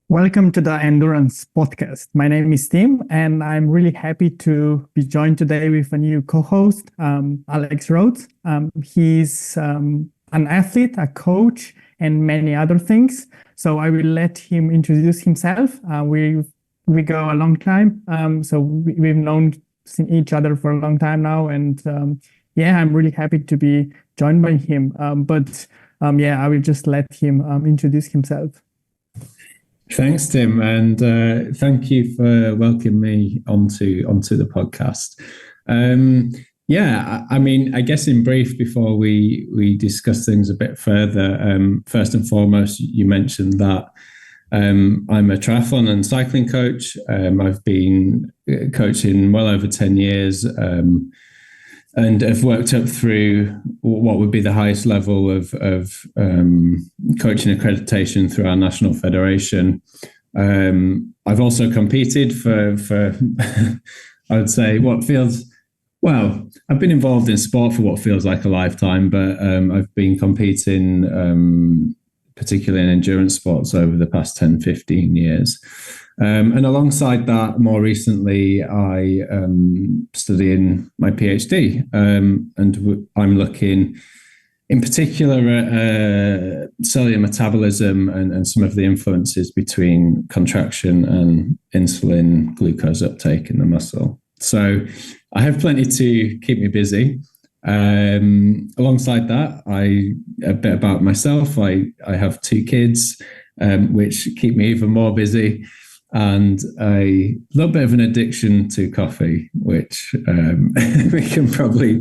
Welcome to the Endurance podcast. My name is Tim, and I'm really happy to be joined today with a new co-host, Alex Rhodes. He's an athlete, a coach, and many other things. So I will let him introduce himself. We go a long time, so we've known each other for a long time now, and I'm really happy to be joined by him. I will just let him introduce himself. Thanks, Tim, and thank you for welcoming me onto the podcast. I guess in brief, before we discuss things a bit further, first and foremost, you mentioned that I'm a triathlon and cycling coach. I've been coaching well over 10 years, and have worked up through what would be the highest level of coaching accreditation through our national federation. I've also competed for I would say I've been involved in sport for what feels like a lifetime, but I've been competing particularly in endurance sports over the past 10, 15 years. And alongside that, more recently, I studying my PhD, and I'm looking in particular at cellular metabolism and some of the influences between contraction and insulin glucose uptake in the muscle. So I have plenty to keep me busy. Alongside that, a bit about myself. I have 2 kids, which keep me even more busy. And a little bit of an addiction to coffee, which we can probably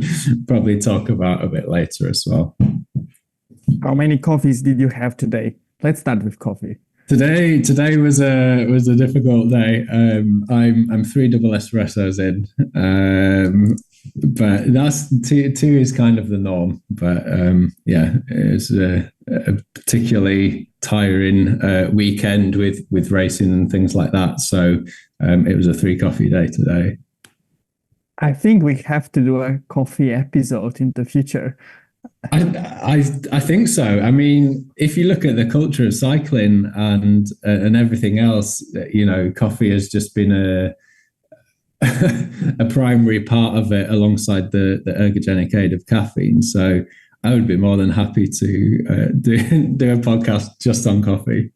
talk about a bit later as well. How many coffees did you have today? Let's start with coffee. Today was a difficult day. I'm 3 double espressos in, but that's two is kind of the norm. But it was a particularly tiring weekend with racing and things like that. So it was a 3 coffee day today. I think we have to do a coffee episode in the future. I think so. I mean, if you look at the culture of cycling and everything else, coffee has just been a primary part of it alongside the ergogenic aid of caffeine. So I would be more than happy to do a podcast just on coffee.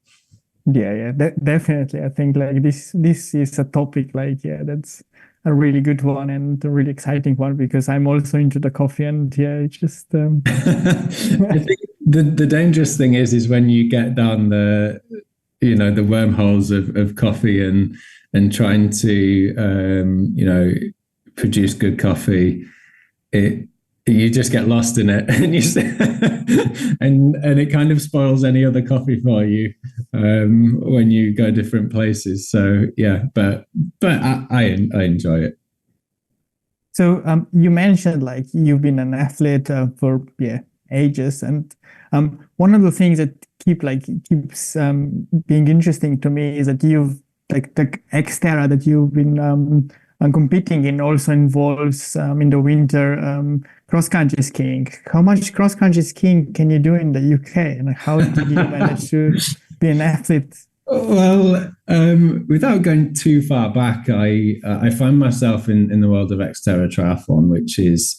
Yeah, definitely. I think this is a topic that's a really good one and a really exciting one because I'm also into the coffee and it's just. I think the dangerous thing is when you get down the wormholes of coffee and trying to produce good coffee. You just get lost in it, and and it kind of spoils any other coffee for you when you go different places. So yeah, but I enjoy it. So you mentioned you've been an athlete for ages, and one of the things that keeps being interesting to me is that you've the XTERRA that you've been competing in also involves in the winter cross-country skiing. How much cross-country skiing can you do in the UK, and how did you manage to be an athlete? Well, without going too far back, I find myself in the world of XTERRA triathlon, which is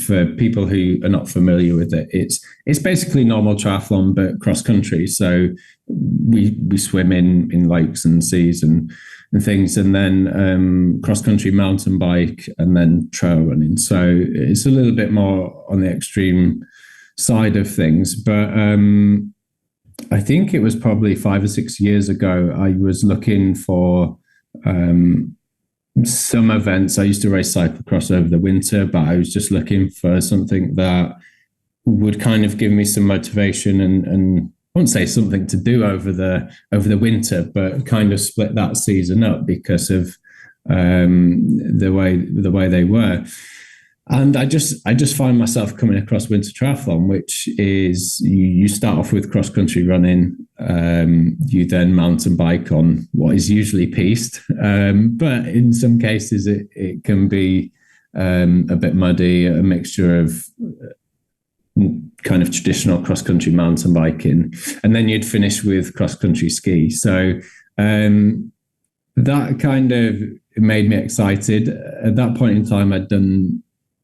for people who are not familiar with it, it's basically normal triathlon but cross country. So we swim in lakes and seas and things, and then cross country mountain bike, and then trail running. So it's a little bit more on the extreme side of things. But I think it was probably 5 or 6 years ago, I was looking for some events. I used to race cyclocross over the winter, but I was just looking for something that would kind of give me some motivation and I wouldn't say something to do over the winter, but kind of split that season up because of the way they were. And I just find myself coming across winter triathlon, which is you start off with cross country running, you then mountain bike on what is usually piste, but in some cases it can be a bit muddy, a mixture of kind of traditional cross-country mountain biking, and then you'd finish with cross-country ski. So that kind of made me excited. At that point in time, I'd done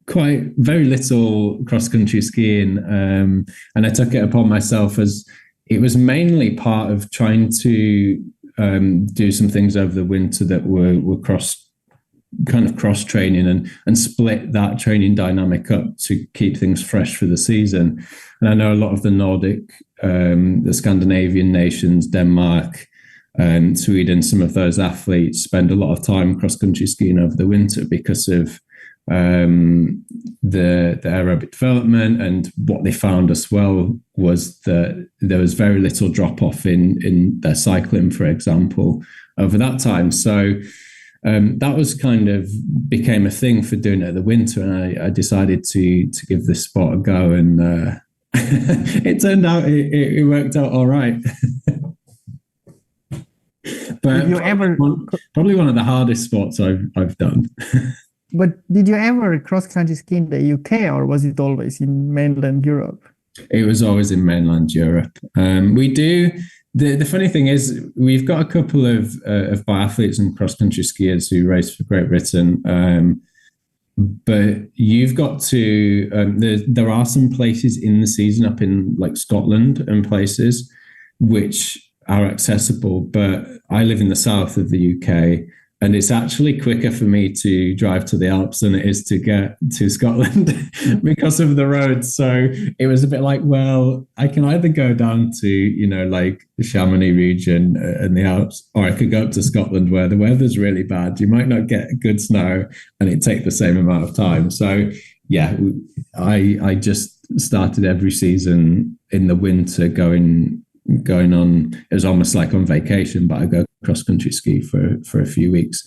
very little cross-country skiing, and I took it upon myself, as it was mainly part of trying to do some things over the winter that were cross training and split that training dynamic up to keep things fresh for the season. And I know a lot of the Nordic, the Scandinavian nations, Denmark, Sweden, some of those athletes spend a lot of time cross-country skiing over the winter because of the aerobic development. And what they found as well was that there was very little drop off in their cycling, for example, over that time. So that was kind of became a thing for doing it in the winter, and I decided to give this sport a go, and it turned out it worked out all right. But did you ever probably one of the hardest sports I've done. But did you ever cross-country ski in the UK, or was it always in mainland Europe? It was always in mainland Europe. We do. The funny thing is, we've got a couple of biathletes and cross-country skiers who race for Great Britain. But you've got to, there are some places in the season up in like Scotland and places which are accessible. But I live in the south of the UK, and it's actually quicker for me to drive to the Alps than it is to get to Scotland because of the roads. So it was a bit like, well, I can either go down to, like the Chamonix region and the Alps, or I could go up to Scotland where the weather's really bad. You might not get good snow and it'd take the same amount of time. So yeah, I just started every season in the winter going on. It was almost like on vacation, but I go cross-country ski for a few weeks.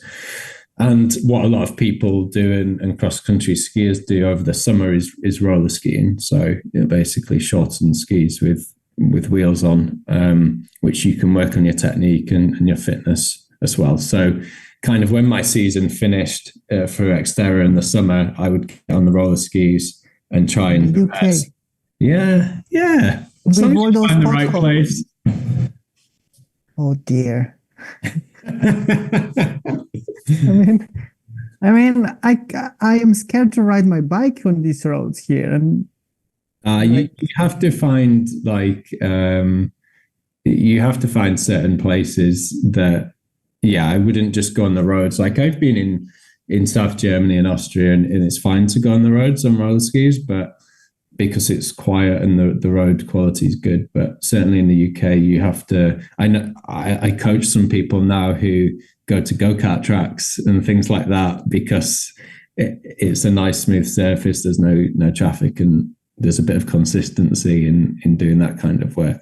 And what a lot of people do and cross-country skiers do over the summer is roller skiing. So basically shortened skis with wheels on, which you can work on your technique and your fitness as well. So kind of when my season finished for XTERRA in the summer, I would get on the roller skis and try and progress. Yeah. As long as you find the right place. Oh dear. I mean, I am scared to ride my bike on these roads here, and you have to find you have to find certain places that, I wouldn't just go on the roads. Like I've been in South Germany and Austria, and it's fine to go on the roads on roller skis, but because it's quiet and the road quality is good. But certainly in the UK, you have to. I know I coach some people now who go to go-kart tracks and things like that because it's a nice smooth surface. There's no traffic, and there's a bit of consistency in doing that kind of work.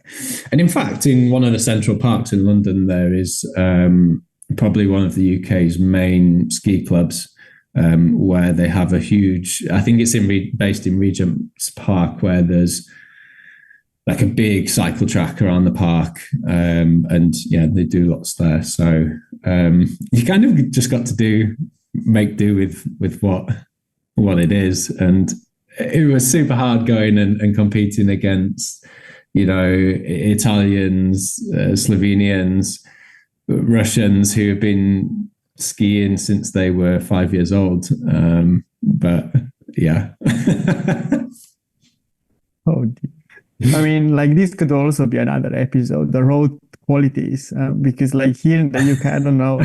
And in fact, in one of the central parks in London, there is probably one of the UK's main ski clubs. Where they have a huge, I think it's based in Regent's Park, where there's like a big cycle track around the park, and they do lots there. So you kind of just got to make do with what it is, and it was super hard going and competing against Italians, Slovenians, Russians who have been skiing since they were 5 years old. But yeah. Oh dear. I mean, like this could also be another episode, the road qualities, because like here in the UK, I don't know,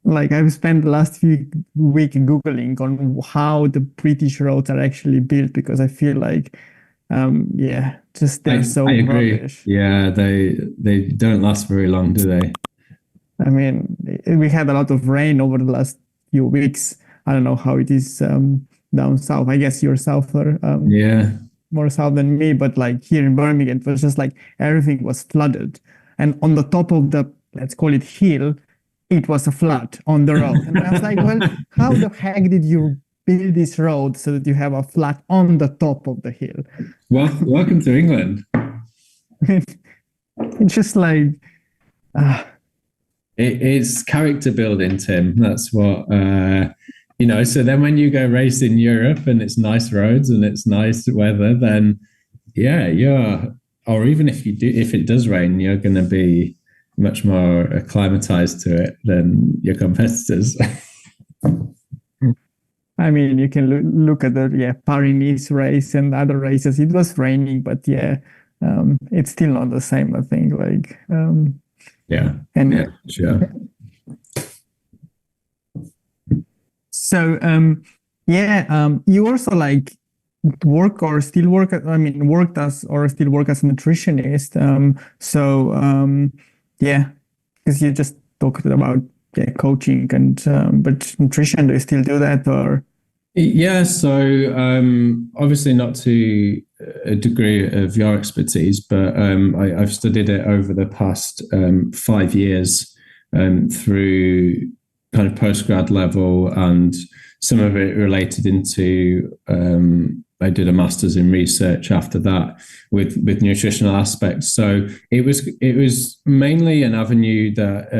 like I've spent the last few weeks Googling on how the British roads are actually built, because I feel like just they're so rubbish. Yeah, they don't last very long, do they? I mean, we had a lot of rain over the last few weeks. I don't know how it is down south. I guess you're souther, more south than me. But like here in Birmingham, it was just like everything was flooded. And on the top of the, let's call it hill, it was a flood on the road. And I was like, well, how the heck did you build this road so that you have a flood on the top of the hill? Welcome to England. It's just like... It's character building, Tim. That's what So then when you go race in Europe and it's nice roads and it's nice weather, then or even if it does rain, you're going to be much more acclimatized to it than your competitors. I mean, you can look at the Paris-Nice race and other races. It was raining, but it's still not the same, I think. Sure. So you also worked as a nutritionist. Because you just talked about coaching but nutrition. Do you still do that or? Yeah, so obviously not to a degree of your expertise, but I've studied it over the past 5 years through kind of postgrad level, and some of it related into I did a master's in research after that with nutritional aspects. So it was mainly an avenue that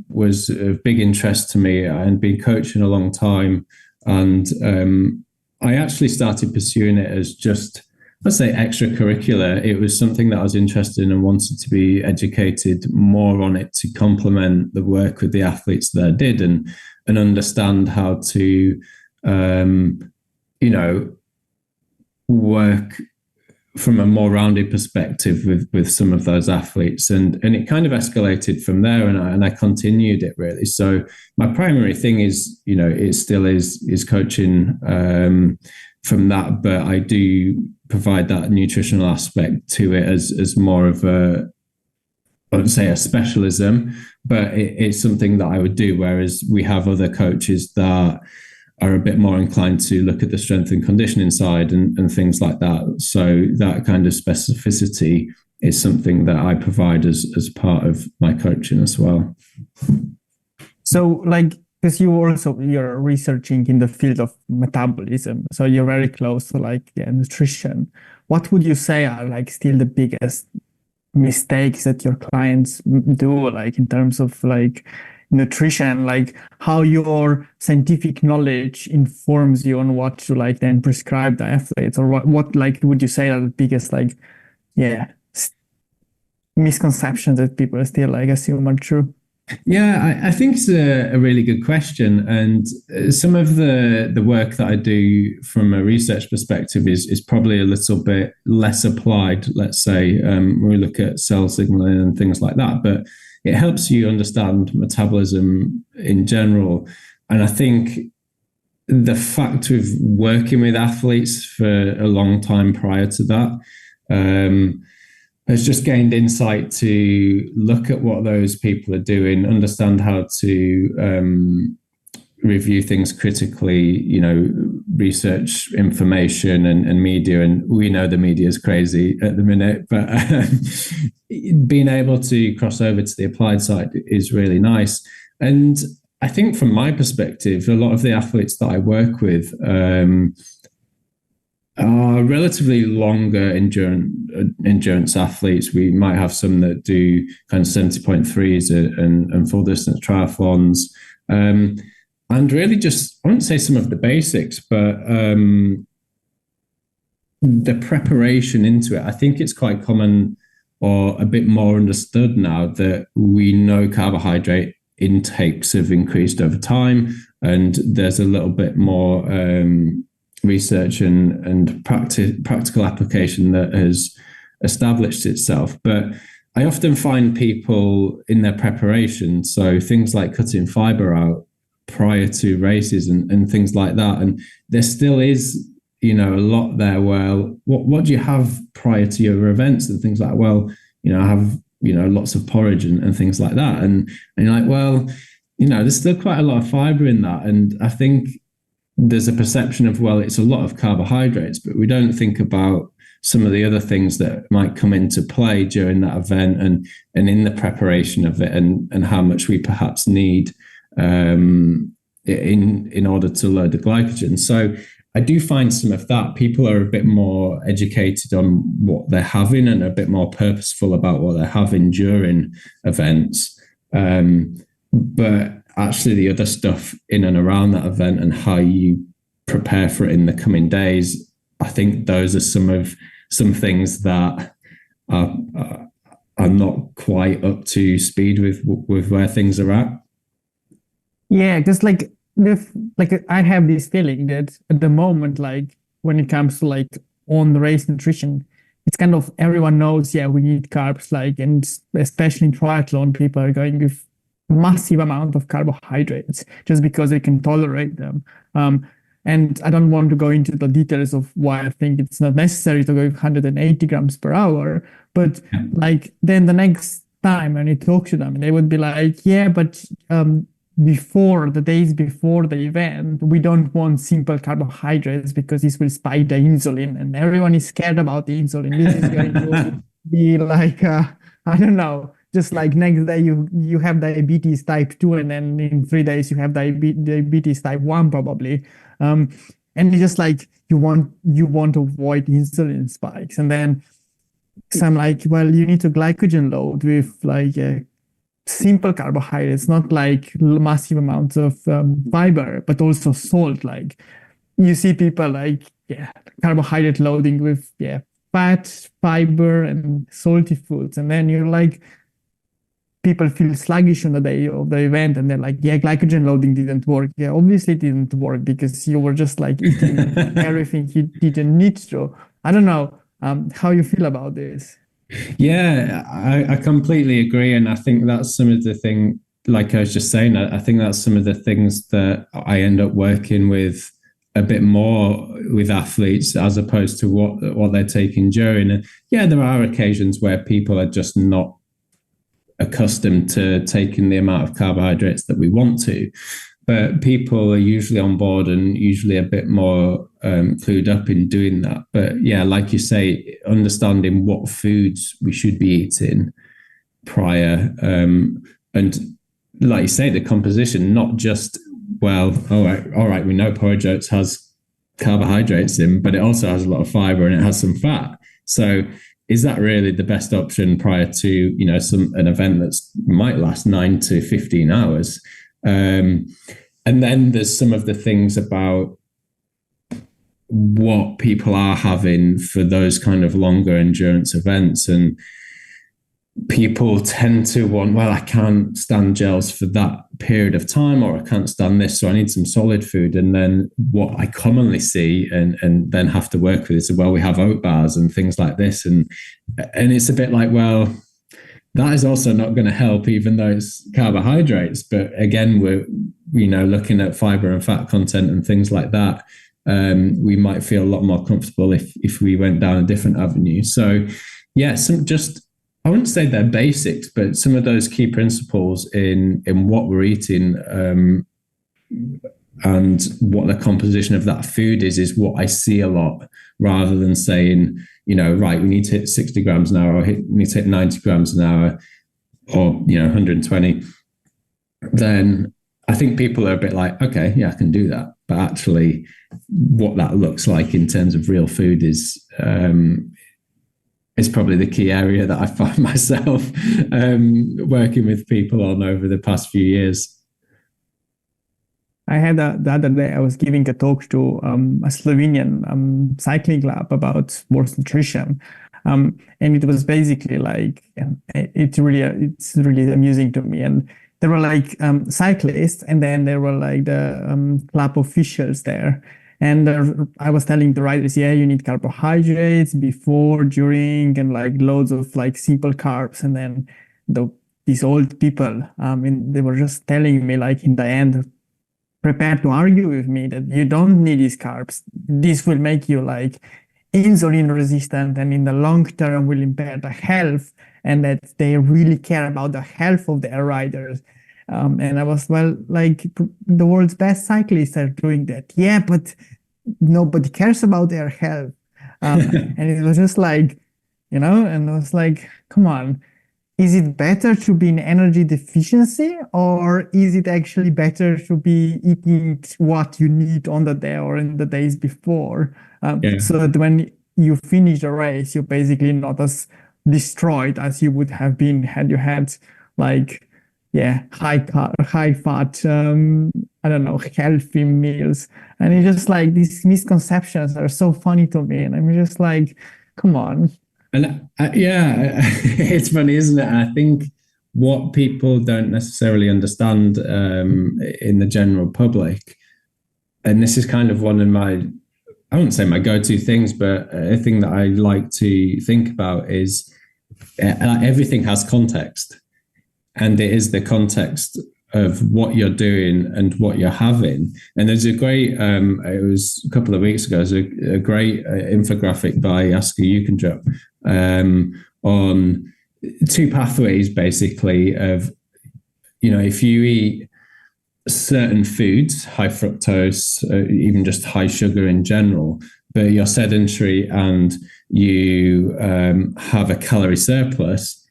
was of big interest to me, and been coaching a long time. And I actually started pursuing it as just, let's say, extracurricular. It was something that I was interested in and wanted to be educated more on it to complement the work with the athletes that I did, and understand how to, work from a more rounded perspective with some of those athletes, and it kind of escalated from there, and I continued it really. So my primary thing is, it still is coaching from that, but I do provide that nutritional aspect to it as more of I wouldn't say a specialism, but it's something that I would do. Whereas we have other coaches that are a bit more inclined to look at the strength and conditioning side and things like that. So that kind of specificity is something that I provide as part of my coaching as well. So because you're researching in the field of metabolism, so you're very close to nutrition. What would you say are still the biggest mistakes that your clients do, in terms of nutrition, how your scientific knowledge informs you on what to then prescribe the athletes, or what would you say are the biggest misconceptions that people still assume are true? Yeah, I think it's a really good question, and some of the work that I do from a research perspective is probably a little bit less applied, let's say, when we look at cell signaling and things like that, but it helps you understand metabolism in general. And I think the fact of working with athletes for a long time prior to that has just gained insight to look at what those people are doing, understand how to review things critically, research information and media. And we know the media is crazy at the minute, but being able to cross over to the applied side is really nice. And I think from my perspective, a lot of the athletes that I work with are relatively longer endurance athletes. We might have some that do kind of 70.3s and full distance triathlons. And really just, I wouldn't say some of the basics, but the preparation into it. I think it's quite common or a bit more understood now that we know carbohydrate intakes have increased over time, and there's a little bit more research and practical application that has established itself. But I often find people in their preparation, so things like cutting fiber out prior to races and things like that, and there still is a lot there. Well, what do you have prior to your events and things like that? Well, I have lots of porridge and things like that, and you're like, well, there's still quite a lot of fiber in that. And I think there's a perception of, well, it's a lot of carbohydrates, but we don't think about some of the other things that might come into play during that event and in the preparation of it, and how much we perhaps need in order to load the glycogen. So I do find some of that people are a bit more educated on what they're having and a bit more purposeful about what they're having during events. But actually the other stuff in and around that event and how you prepare for it in the coming days, I think those are some things that are not quite up to speed with where things are at. Yeah, just like I have this feeling that at the moment, like when it comes to like on the race nutrition, it's kind of everyone knows, yeah, we need carbs, like, and especially in triathlon, people are going with massive amount of carbohydrates just because they can tolerate them. And I don't want to go into the details of why I think it's not necessary to go with 180 grams per hour, but like then the next time when you talk to them, they would be like, yeah, but before the days before the event, we don't want simple carbohydrates because this will spike the insulin, and everyone is scared about the insulin. This is going to be like, I don't know, just like next day you have diabetes type 2, and then in 3 days you have diabetes type 1 probably. And it's just like you want to avoid insulin spikes. And then so I'm like, well, you need to glycogen load with like simple carbohydrates, not like massive amounts of fiber, but also salt. Like you see people like, yeah, carbohydrate loading with, yeah, fat, fiber, and salty foods. And then you're like, people feel sluggish on the day of the event, and they're like, yeah, glycogen loading didn't work. Yeah, obviously it didn't work because you were just like eating everything you didn't need to. I don't know how you feel about this. Yeah, I completely agree. And I think that's some of the thing, like I was just saying, I think that's some of the things that I end up working with a bit more with athletes as opposed to what they're taking during. And yeah, there are occasions where people are just not accustomed to taking the amount of carbohydrates that we want to, but people are usually on board and usually a bit more clued up in doing that. But yeah, like you say, understanding what foods we should be eating prior, and like you say, the composition, not just, well, all right, we know porridge oats has carbohydrates in, but it also has a lot of fiber and it has some fat. So is that really the best option prior to, you know, an event that might last 9 to 15 hours? And then there's some of the things about what people are having for those kind of longer endurance events. And people tend to want, well, I can't stand gels for that period of time, or I can't stand this, so I need some solid food. And then what I commonly see and then have to work with is, well, we have oat bars and things like this. And it's a bit like, well, that is also not going to help, even though it's carbohydrates. But again, we're, you know, looking at fiber and fat content and things like that. We might feel a lot more comfortable if we went down a different avenue. So yeah, I wouldn't say they're basics, but some of those key principles in what we're eating and what the composition of that food is what I see a lot, rather than saying, you know, right, we need to hit 60 grams an hour, or we need to hit 90 grams an hour, or, you know, 120. Then I think people are a bit like, okay, yeah, I can do that. But actually what that looks like in terms of real food is probably the key area that I find myself working with people on over the past few years. I had the other day, I was giving a talk to a Slovenian cycling club about sports nutrition. And it was basically like, it's really amusing to me. And there were like cyclists, and then there were like the club officials there. And I was telling the riders, yeah, you need carbohydrates before, during, and like loads of like simple carbs. And then these old people, and they were just telling me, like, in the end, prepared to argue with me that you don't need these carbs. This will make you like insulin resistant, and in the long term will impair the health, and that they really care about the health of their riders. And I was, well, like, the world's best cyclists are doing that. Yeah, but nobody cares about their health. And it was just like, you know, and I was like, come on, is it better to be in energy deficiency, or is it actually better to be eating what you need on the day or in the days before? So that when you finish the race, you're basically not as destroyed as you would have been had you had like, high fat, I don't know, healthy meals. And it's just like these misconceptions are so funny to me. And I'm just like, come on. And it's funny, isn't it? I think what people don't necessarily understand in the general public, and this is kind of one of my, I wouldn't say my go-to things, but a thing that I like to think about is everything has context. And it is the context of what you're doing and what you're having. And there's a great, it was a couple of weeks ago, there's a great infographic by Asker Yukendrup on two pathways, basically, of, if you eat certain foods, high fructose, even just high sugar in general, but you're sedentary and you have a calorie surplus,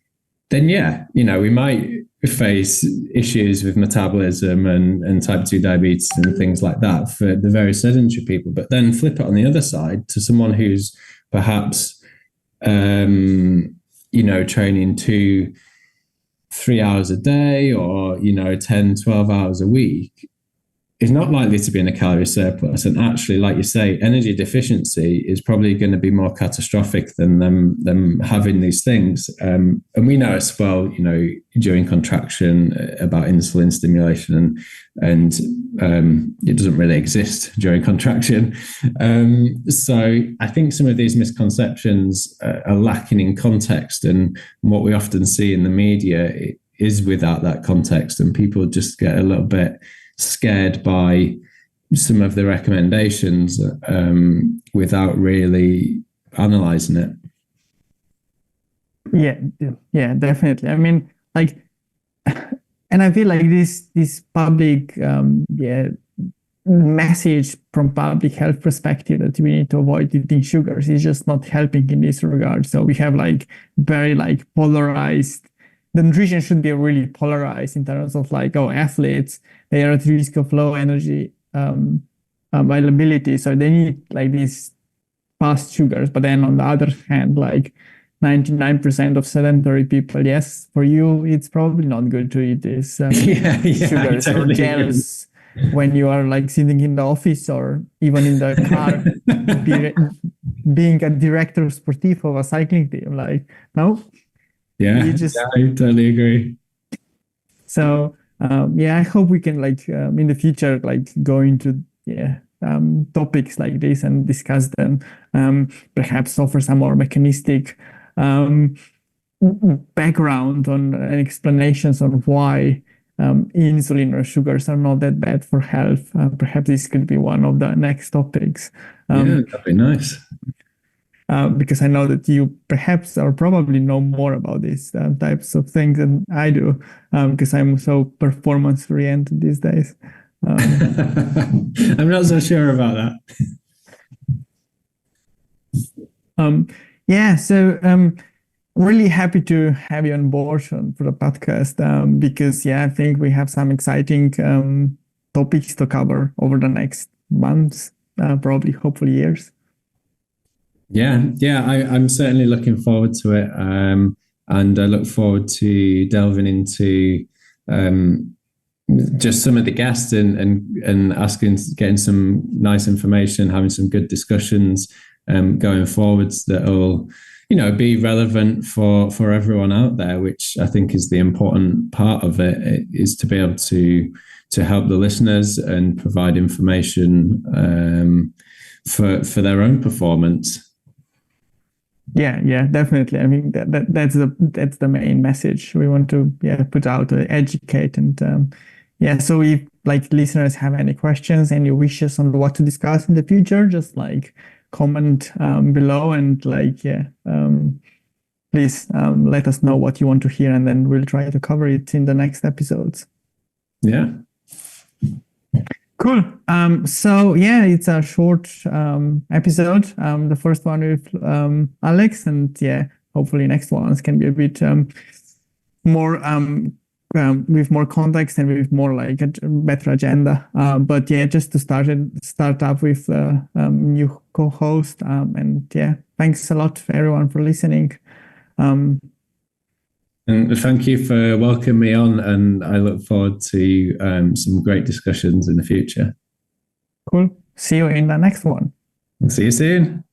then we might face issues with metabolism and type 2 diabetes and things like that for the very sedentary people. But then flip it on the other side to someone who's perhaps, training 2-3 hours a day or, 10, 12 hours a week, is not likely to be in a calorie surplus. And actually, like you say, energy deficiency is probably going to be more catastrophic than them having these things. And we know as well, during contraction about insulin stimulation and it doesn't really exist during contraction. So I think some of these misconceptions are lacking in context, and what we often see in the media is without that context, and people just get a little bit scared by some of the recommendations without really analyzing it. Yeah, definitely. I mean, like, and I feel like this public message from public health perspective that we need to avoid eating sugars is just not helping in this regard. So we have like very like polarized. The nutrition should be really polarized in terms of like, athletes, they are at risk of low energy availability, so they need like these fast sugars. But then on the other hand, like 99% of sedentary people, yes, for you, it's probably not good to eat these sugars or gels when you are like sitting in the office or even in the car, being a director sportif of a cycling team. Like, no. I totally agree. So I hope we can like in the future like go into topics like this and discuss them. Perhaps offer some more mechanistic background on and explanations on why insulin or sugars are not that bad for health. Perhaps this could be one of the next topics. That'd be nice. Because I know that you perhaps or probably know more about these types of things than I do, because I'm so performance oriented these days. I'm not so sure about that. So really happy to have you on board for the podcast, because I think we have some exciting topics to cover over the next months, probably hopefully years. I'm certainly looking forward to it, and I look forward to delving into just some of the guests and asking, getting some nice information, having some good discussions going forwards that will be relevant for everyone out there, which I think is the important part of it, is to be able to help the listeners and provide information for their own performance. Yeah, definitely. I mean, that's the main message we want to put out, to educate. And so if like listeners have any questions, any wishes on what to discuss in the future, just like comment below and like please let us know what you want to hear, and then we'll try to cover it in the next episodes. Yeah. Cool. So it's a short episode. The first one with Alex, and hopefully next ones can be a bit more with more context and with more like a better agenda. But just to start up with new co-host. And thanks a lot for everyone for listening. And thank you for welcoming me on, and I look forward to some great discussions in the future. Cool. See you in the next one. See you soon.